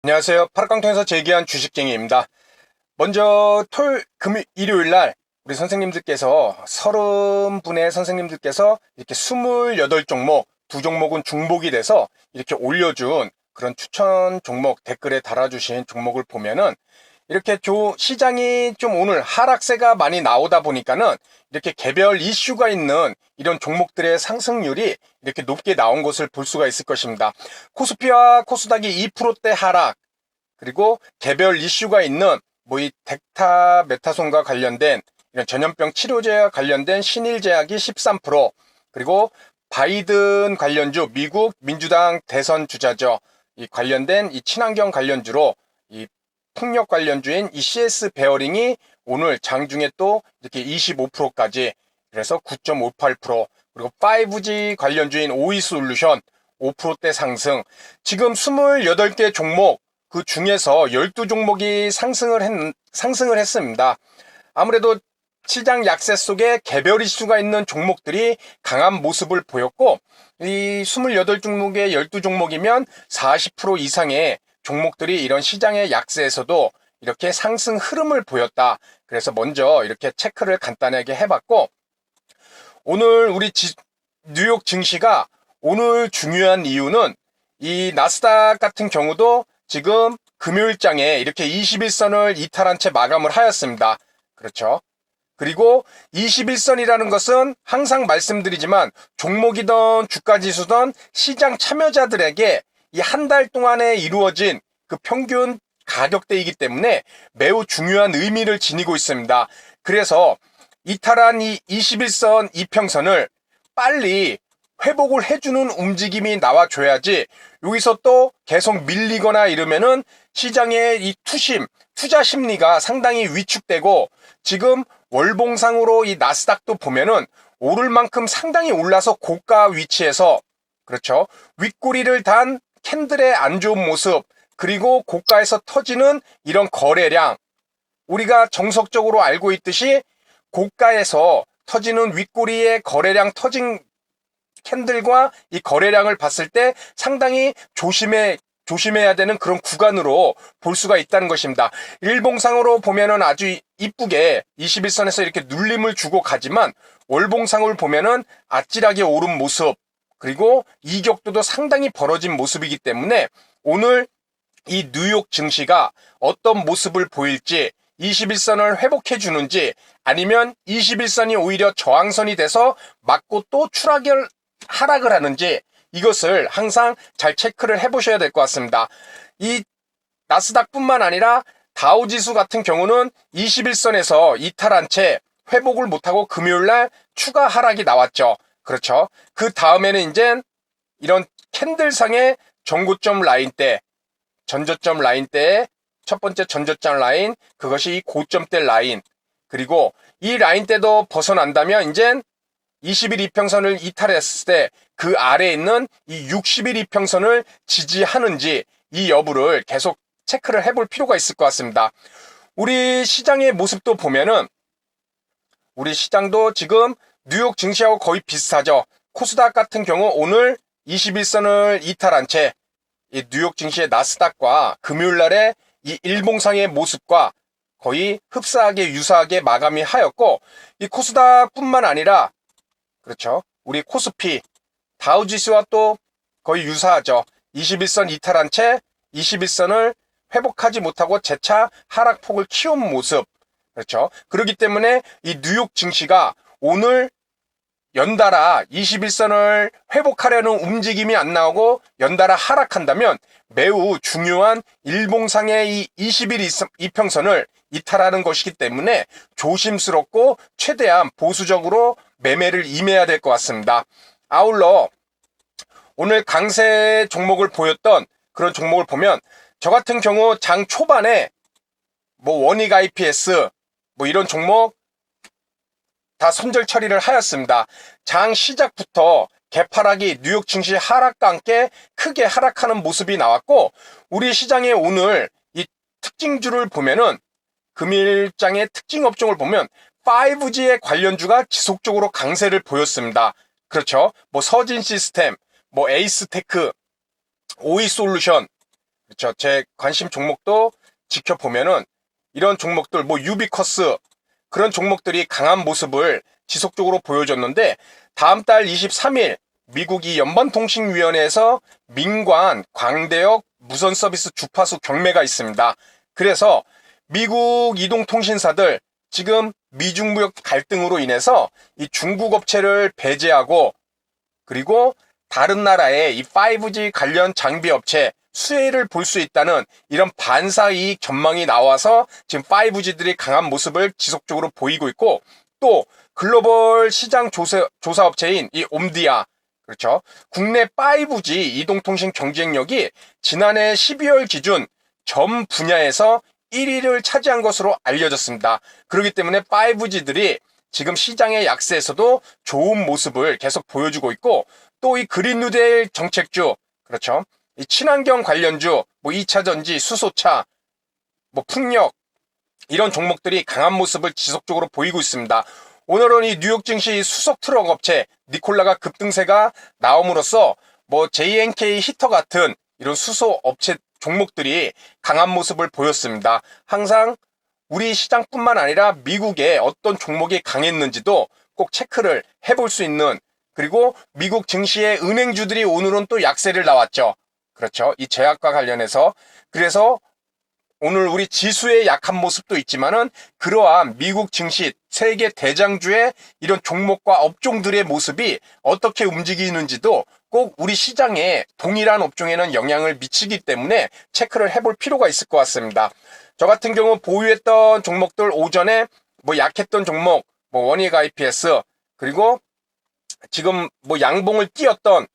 안녕하세요. 파락강통에서 제기한 주식쟁이입니다. 먼저 일요일 날 우리 선생님들께서 30분의 선생님들께서 이렇게 28종목, 두 종목은 중복이 돼서 이렇게 올려준 그런 추천 종목 댓글에 달아주신 종목을 보면은 이렇게 시장이 좀 오늘 하락세가 많이 나오다 보니까는 이렇게 개별 이슈가 있는 이런 종목들의 상승률이 이렇게 높게 나온 것을 볼 수가 있을 것입니다. 코스피와 코스닥이 2%대 하락, 그리고 개별 이슈가 있는 뭐 이 덱타메타손과 관련된 이런 전염병 치료제와 관련된 신일제약이 13%, 그리고 바이든 관련주, 미국 민주당 대선 주자죠. 이 관련된 이 친환경 관련주로 이 풍력 관련주인 이 CS 베어링이 오늘 장중에 또 이렇게 25%까지, 그래서 9.58%, 그리고 5G 관련주인 오이솔루션 5%대 상승. 지금 28개 종목 그 중에서 12종목이 상승을 했습니다. 아무래도 시장 약세 속에 개별 이슈가 있는 종목들이 강한 모습을 보였고, 이 28종목에 12종목이면 40% 이상의 종목들이 이런 시장의 약세에서도 이렇게 상승 흐름을 보였다. 그래서 먼저 이렇게 체크를 간단하게 해봤고, 오늘 우리 뉴욕 증시가 오늘 중요한 이유는 이 나스닥 같은 경우도 지금 금요일장에 이렇게 21선을 이탈한 채 마감을 하였습니다. 그렇죠. 그리고 21선이라는 것은 항상 말씀드리지만 종목이든 주가지수든 시장 참여자들에게 이 한 달 동안에 이루어진 그 평균 가격대이기 때문에 매우 중요한 의미를 지니고 있습니다. 그래서 이탈한 이 21선 이평선을 빨리 회복을 해주는 움직임이 나와줘야지, 여기서 또 계속 밀리거나 이러면은 시장의 이 투자 심리가 상당히 위축되고, 지금 월봉상으로 이 나스닥도 보면은 오를 만큼 상당히 올라서 고가 위치에서, 그렇죠, 윗꼬리를 단 캔들의 안 좋은 모습, 그리고 고가에서 터지는 이런 거래량, 우리가 정석적으로 알고 있듯이 고가에서 터지는 윗꼬리의 거래량 터진 캔들과 이 거래량을 봤을 때 상당히 조심해야 되는 그런 구간으로 볼 수가 있다는 것입니다. 일봉상으로 보면은 아주 이쁘게 21선에서 이렇게 눌림을 주고 가지만, 월봉상을 보면은 아찔하게 오른 모습, 그리고 이격도도 상당히 벌어진 모습이기 때문에 오늘 이 뉴욕 증시가 어떤 모습을 보일지, 21선을 회복해 주는지 아니면 21선이 오히려 저항선이 돼서 맞고 또 하락을 하는지, 이것을 항상 잘 체크를 해보셔야 될 것 같습니다. 이 나스닥뿐만 아니라 다우지수 같은 경우는 21선에서 이탈한 채 회복을 못하고 금요일날 추가 하락이 나왔죠. 그렇죠. 그 다음에는 이제 이런 캔들상의 전고점 라인대, 전저점 라인대의 첫 번째 전저점 라인, 그것이 이 고점대 라인, 그리고 이 라인대도 벗어난다면 이제 20일 이평선을 이탈했을 때 그 아래에 있는 이 60일 이평선을 지지하는지, 이 여부를 계속 체크를 해볼 필요가 있을 것 같습니다. 우리 시장의 모습도 보면은 우리 시장도 지금 뉴욕 증시하고 거의 비슷하죠. 코스닥 같은 경우 오늘 21선을 이탈한 채 이 뉴욕 증시의 나스닥과 금요일날의 이 일봉상의 모습과 거의 흡사하게 유사하게 마감이 하였고, 이 코스닥뿐만 아니라, 그렇죠, 우리 코스피, 다우지수와 또 거의 유사하죠. 21선 이탈한 채 21선을 회복하지 못하고 재차 하락폭을 키운 모습. 그렇죠. 그렇기 때문에 이 뉴욕 증시가 오늘 연달아 21선을 회복하려는 움직임이 안 나오고 연달아 하락한다면 매우 중요한 일봉상의 이 20일 이평선을 이탈하는 것이기 때문에 조심스럽고 최대한 보수적으로 매매를 임해야 될 것 같습니다. 아울러 오늘 강세 종목을 보였던 그런 종목을 보면, 저 같은 경우 장 초반에 뭐 원익 IPS 뭐 이런 종목 다 손절 처리를 하였습니다. 장 시작부터 개파락이 뉴욕 증시 하락과 함께 크게 하락하는 모습이 나왔고, 우리 시장의 오늘 이 특징주를 보면은, 금일장의 특징 업종을 보면 5G의 관련주가 지속적으로 강세를 보였습니다. 그렇죠. 뭐 서진 시스템, 뭐 에이스테크, 오이솔루션, 그렇죠. 제 관심 종목도 지켜보면은 이런 종목들, 뭐 유비커스, 그런 종목들이 강한 모습을 지속적으로 보여줬는데, 다음 달 23일 미국이 연방통신위원회에서 민관, 광대역, 무선 서비스 주파수 경매가 있습니다. 그래서 미국 이동통신사들 지금 미중 무역 갈등으로 인해서 이 중국 업체를 배제하고, 그리고 다른 나라의 이 5G 관련 장비 업체 수혜를 볼 수 있다는 이런 반사이익 전망이 나와서 지금 5G들이 강한 모습을 지속적으로 보이고 있고, 또 글로벌 시장 조사 업체인 이 옴디아, 그렇죠. 국내 5G 이동통신 경쟁력이 지난해 12월 기준 전 분야에서 1위를 차지한 것으로 알려졌습니다. 그렇기 때문에 5G들이 지금 시장의 약세에서도 좋은 모습을 계속 보여주고 있고, 또 이 그린 뉴딜 정책주, 그렇죠. 이 친환경 관련주, 뭐 2차 전지, 수소차, 뭐 풍력, 이런 종목들이 강한 모습을 지속적으로 보이고 있습니다. 오늘은 이 뉴욕 증시 수소 트럭 업체 니콜라가 급등세가 나옴으로써 뭐 JNK 히터 같은 이런 수소 업체 종목들이 강한 모습을 보였습니다. 항상 우리 시장뿐만 아니라 미국의 어떤 종목이 강했는지도 꼭 체크를 해볼 수 있는, 그리고 미국 증시의 은행주들이 오늘은 또 약세를 나왔죠. 그렇죠. 이 제약과 관련해서. 그래서 오늘 우리 지수의 약한 모습도 있지만은 그러한 미국 증시 세계 대장주의 이런 종목과 업종들의 모습이 어떻게 움직이는지도 꼭 우리 시장에 동일한 업종에는 영향을 미치기 때문에 체크를 해볼 필요가 있을 것 같습니다. 저 같은 경우 보유했던 종목들 오전에 뭐 약했던 종목, 뭐 원익 IPS, 그리고 지금 뭐 양봉을 띄었던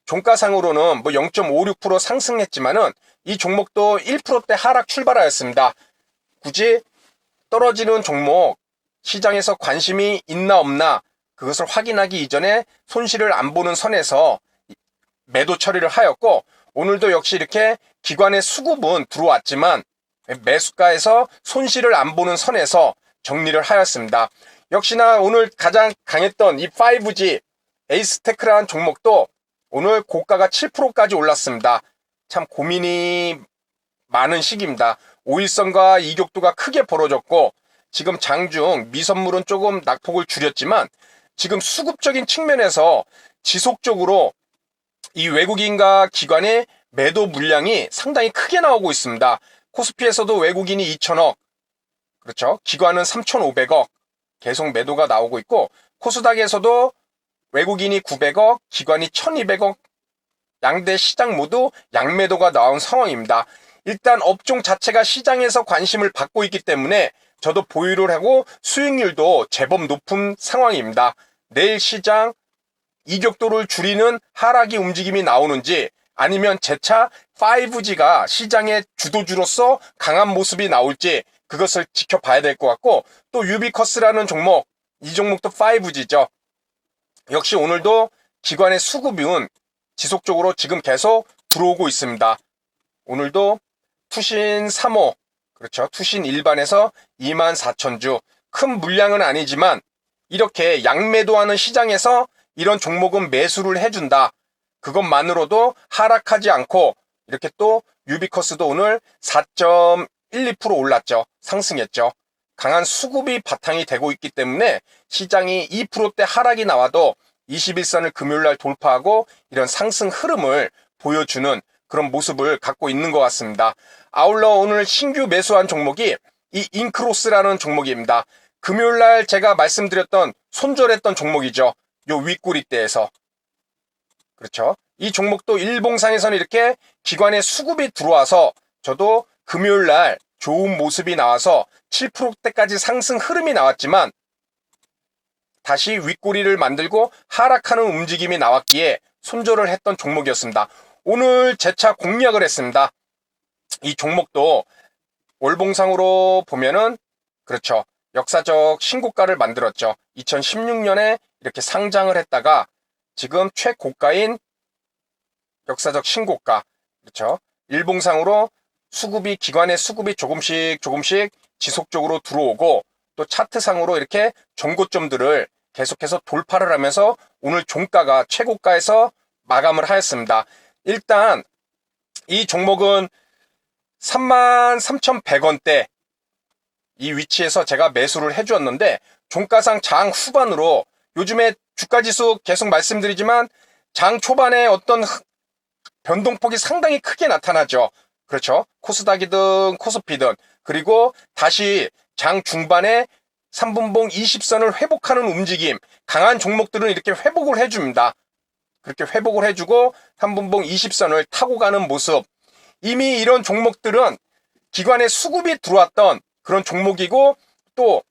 종가상으로는 뭐 0.56% 상승했지만은 이 종목도 1%대 하락 출발하였습니다. 굳이 떨어지는 종목 시장에서 관심이 있나 없나 그것을 확인하기 이전에 손실을 안 보는 선에서 매도 처리를 하였고, 오늘도 역시 이렇게 기관의 수급은 들어왔지만 매수가에서 손실을 안 보는 선에서 정리를 하였습니다. 역시나 오늘 가장 강했던 이 5G 에이스테크라는 종목도 오늘 고가가 7%까지 올랐습니다. 참 고민이 많은 시기입니다. 5일선과 이격도가 크게 벌어졌고, 지금 장중 미선물은 조금 낙폭을 줄였지만 지금 수급적인 측면에서 지속적으로 이 외국인과 기관의 매도 물량이 상당히 크게 나오고 있습니다. 코스피에서도 외국인이 2천억, 그렇죠. 기관은 3,500억 계속 매도가 나오고 있고, 코스닥에서도 외국인이 900억, 기관이 1,200억, 양대 시장 모두 양매도가 나온 상황입니다. 일단 업종 자체가 시장에서 관심을 받고 있기 때문에 저도 보유를 하고 수익률도 제법 높은 상황입니다. 내일 시장 이격도를 줄이는 하락이 움직임이 나오는지, 아니면 재차 5G가 시장의 주도주로서 강한 모습이 나올지 그것을 지켜봐야 될 것 같고, 또 유비커스라는 종목, 이 종목도 5G죠. 역시 오늘도 기관의 수급은 지속적으로 지금 계속 들어오고 있습니다. 오늘도 투신 3호, 그렇죠. 투신 일반에서 24,000주, 큰 물량은 아니지만 이렇게 양매도하는 시장에서 이런 종목은 매수를 해준다. 그것만으로도 하락하지 않고, 이렇게 또 유비커스도 오늘 4.12% 올랐죠. 상승했죠. 강한 수급이 바탕이 되고 있기 때문에 시장이 2%대 하락이 나와도 21선을 금요일날 돌파하고 이런 상승 흐름을 보여주는 그런 모습을 갖고 있는 것 같습니다. 아울러 오늘 신규 매수한 종목이 이 인크로스라는 종목입니다. 금요일날 제가 말씀드렸던 손절했던 종목이죠. 요 윗꼬리대에서. 그렇죠. 이 종목도 일봉상에서는 이렇게 기관의 수급이 들어와서 저도 금요일날 좋은 모습이 나와서 7%대까지 상승 흐름이 나왔지만 다시 윗꼬리를 만들고 하락하는 움직임이 나왔기에 손절을 했던 종목이었습니다. 오늘 재차 공략을 했습니다. 이 종목도 월봉상으로 보면은 그렇죠. 역사적 신고가를 만들었죠. 2016년에 이렇게 상장을 했다가 지금 최고가인 역사적 신고가, 그렇죠. 일봉상으로 수급이, 기관의 수급이 조금씩 지속적으로 들어오고, 또 차트상으로 이렇게 전고점들을 계속해서 돌파를 하면서 오늘 종가가 최고가에서 마감을 하였습니다. 일단 이 종목은 33,100원대 이 위치에서 제가 매수를 해주었는데 종가상 장 후반으로 요즘에 주가지수 계속 말씀드리지만 장 초반에 어떤 변동폭이 상당히 크게 나타나죠. 그렇죠. 코스닥이든 코스피든. 그리고 다시 장 중반에 3분봉 20선을 회복하는 움직임, 강한 종목들은 이렇게 회복을 해줍니다. 그렇게 회복을 해주고 3분봉 20선을 타고 가는 모습. 이미 이런 종목들은 기관에 수급이 들어왔던 그런 종목이고 또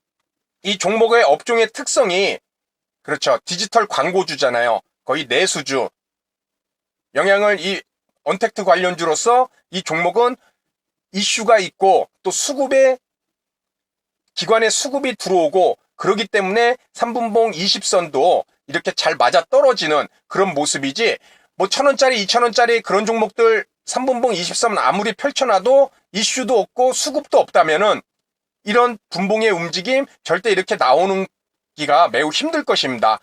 이 종목의 업종의 특성이 그렇죠. 디지털 광고주잖아요. 거의 내수주. 영향을 이 언택트 관련주로서 이 종목은 이슈가 있고 또 수급에 기관에 수급이 들어오고 그러기 때문에 3분봉 20선도 이렇게 잘 맞아 떨어지는 그런 모습이지 뭐 1,000원짜리 2,000원짜리 그런 종목들 3분봉 20선 아무리 펼쳐놔도 이슈도 없고 수급도 없다면은 이런 분봉의 움직임 절대 이렇게 나오는 기가 매우 힘들 것입니다.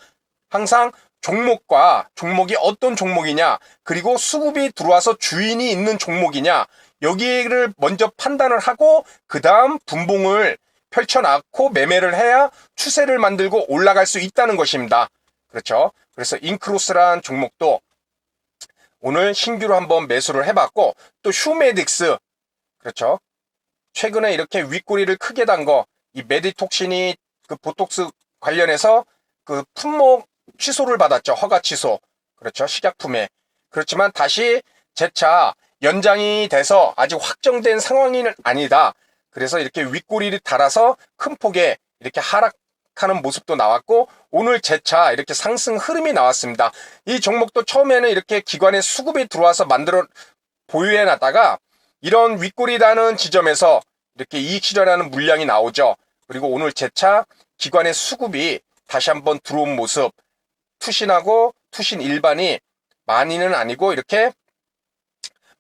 항상 종목과 종목이 어떤 종목이냐 그리고 수급이 들어와서 주인이 있는 종목이냐 여기를 먼저 판단을 하고 그 다음 분봉을 펼쳐놓고 매매를 해야 추세를 만들고 올라갈 수 있다는 것입니다. 그렇죠. 그래서 인크로스란 종목도 오늘 신규로 한번 매수를 해봤고 또 휴메딕스 그렇죠. 최근에 이렇게 윗꼬리를 크게 단 거 이 메디톡신이 그 보톡스 관련해서 그 품목 취소를 받았죠. 허가 취소. 그렇죠. 식약품에. 그렇지만 다시 재차 연장이 돼서 아직 확정된 상황은 아니다. 그래서 이렇게 윗꼬리를 달아서 큰 폭에 이렇게 하락하는 모습도 나왔고 오늘 재차 이렇게 상승 흐름이 나왔습니다. 이 종목도 처음에는 이렇게 기관에 수급이 들어와서 만들어 보유해 놨다가 이런 윗꼬리 다는 지점에서 이렇게 이익 실현하는 물량이 나오죠. 그리고 오늘 재차 기관의 수급이 다시 한번 들어온 모습 투신하고 투신 일반이 많이는 아니고 이렇게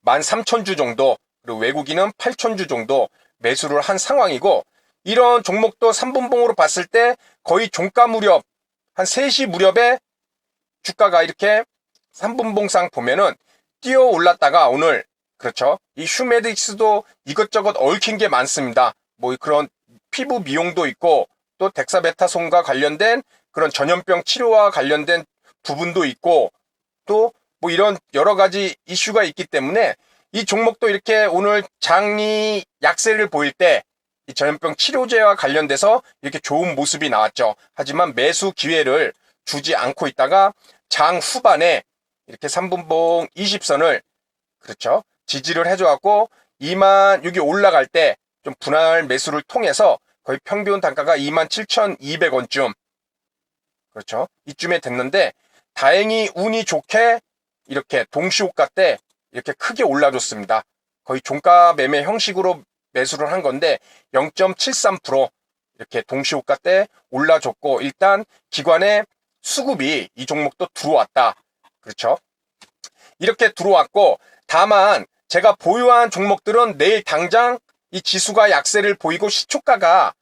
13,000주 정도 그리고 외국인은 8,000주 정도 매수를 한 상황이고 이런 종목도 3분봉으로 봤을 때 거의 종가 무렵 한 3시 무렵에 주가가 이렇게 3분봉상 보면은 뛰어 올랐다가 오늘 그렇죠. 이 휴메딕스도 이것저것 얽힌 게 많습니다. 뭐 그런 피부 미용도 있고 또 덱사메타손과 관련된 그런 전염병 치료와 관련된 부분도 있고 또 뭐 이런 여러 가지 이슈가 있기 때문에 이 종목도 이렇게 오늘 장이 약세를 보일 때 이 전염병 치료제와 관련돼서 이렇게 좋은 모습이 나왔죠. 하지만 매수 기회를 주지 않고 있다가 장 후반에 이렇게 3분봉 20선을 그렇죠. 지지를 해줘갖고 2만 여기 올라갈 때 좀 분할 매수를 통해서 거의 평균 단가가 27,200원쯤 그렇죠. 이쯤에 됐는데 다행히 운이 좋게 이렇게 동시호가 때 이렇게 크게 올라줬습니다. 거의 종가 매매 형식으로 매수를 한 건데 0.73% 이렇게 동시호가 때 올라줬고 일단 기관의 수급이 이 종목도 들어왔다. 그렇죠. 이렇게 들어왔고 다만 제가 보유한 종목들은 내일 당장 이 지수가 약세를 보이고 시초가가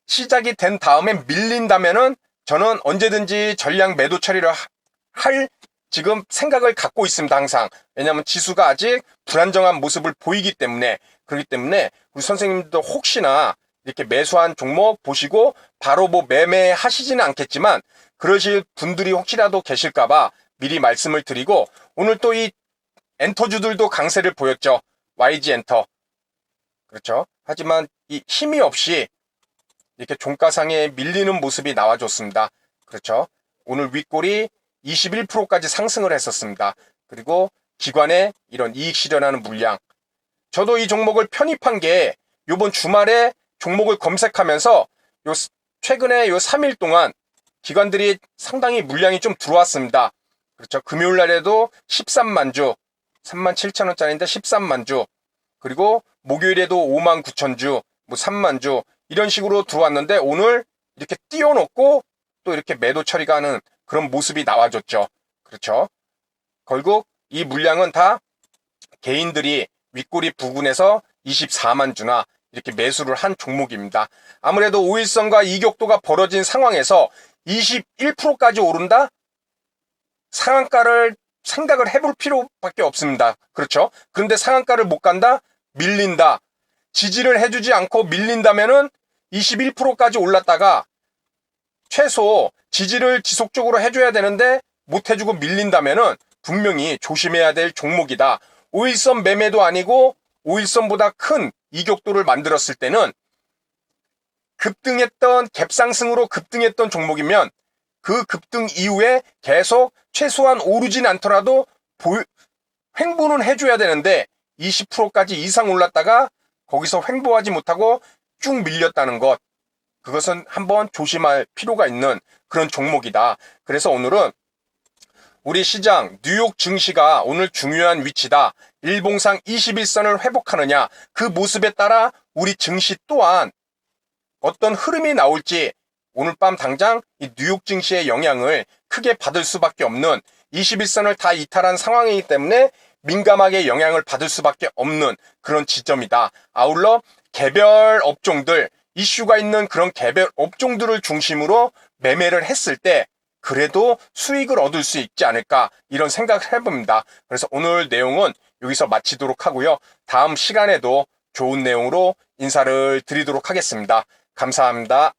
시작이 된 다음에 밀린다면은 저는 언제든지 전량 매도 처리를 할 지금 생각을 갖고 있습니다. 항상. 왜냐하면 지수가 아직 불안정한 모습을 보이기 때문에 그렇기 때문에 우리 선생님도 혹시나 이렇게 매수한 종목 보시고 바로 뭐 매매하시지는 않겠지만 그러실 분들이 혹시라도 계실까봐 미리 말씀을 드리고 오늘 또 이 엔터주들도 강세를 보였죠. YG 엔터. 그렇죠. 하지만 이 힘이 없이 이렇게 종가상에 밀리는 모습이 나와줬습니다. 그렇죠. 오늘 윗골이 21%까지 상승을 했었습니다. 그리고 기관에 이런 이익 실현하는 물량. 저도 이 종목을 편입한 게 요번 주말에 종목을 검색하면서 최근에 요 3일 동안 기관들이 상당히 물량이 좀 들어왔습니다. 그렇죠. 금요일 날에도 13만 주, 37,000원짜리인데 13만 주. 그리고 목요일에도 59,000주, 뭐 3만 주 이런 식으로 들어왔는데 오늘 이렇게 띄워놓고 또 이렇게 매도 처리가 하는 그런 모습이 나와줬죠. 그렇죠. 결국 이 물량은 다 개인들이 윗꼬리 부근에서 24만 주나 이렇게 매수를 한 종목입니다. 아무래도 5일선과 이격도가 벌어진 상황에서 21%까지 오른다? 상한가를 생각을 해볼 필요밖에 없습니다. 그렇죠. 그런데 상한가를 못 간다? 밀린다. 지지를 해주지 않고 밀린다면은 21%까지 올랐다가 최소 지지를 지속적으로 해줘야 되는데 못 해주고 밀린다면은 분명히 조심해야 될 종목이다. 5일선 매매도 아니고 5일선보다 큰 이격도를 만들었을 때는 급등했던 갭상승으로 급등했던 종목이면 그 급등 이후에 계속 최소한 오르진 않더라도 횡보는 해줘야 되는데 20%까지 이상 올랐다가 거기서 횡보하지 못하고 쭉 밀렸다는 것, 그것은 한번 조심할 필요가 있는 그런 종목이다. 그래서 오늘은 우리 시장 뉴욕 증시가 오늘 중요한 위치다. 일봉상 21선을 회복하느냐, 그 모습에 따라 우리 증시 또한 어떤 흐름이 나올지 오늘 밤 당장 이 뉴욕 증시의 영향을 크게 받을 수밖에 없는 21선을 다 이탈한 상황이기 때문에 민감하게 영향을 받을 수밖에 없는 그런 지점이다. 아울러 개별 업종들, 이슈가 있는 그런 개별 업종들을 중심으로 매매를 했을 때 그래도 수익을 얻을 수 있지 않을까, 이런 생각을 해봅니다. 그래서 오늘 내용은 여기서 마치도록 하고요. 다음 시간에도 좋은 내용으로 인사를 드리도록 하겠습니다. 감사합니다.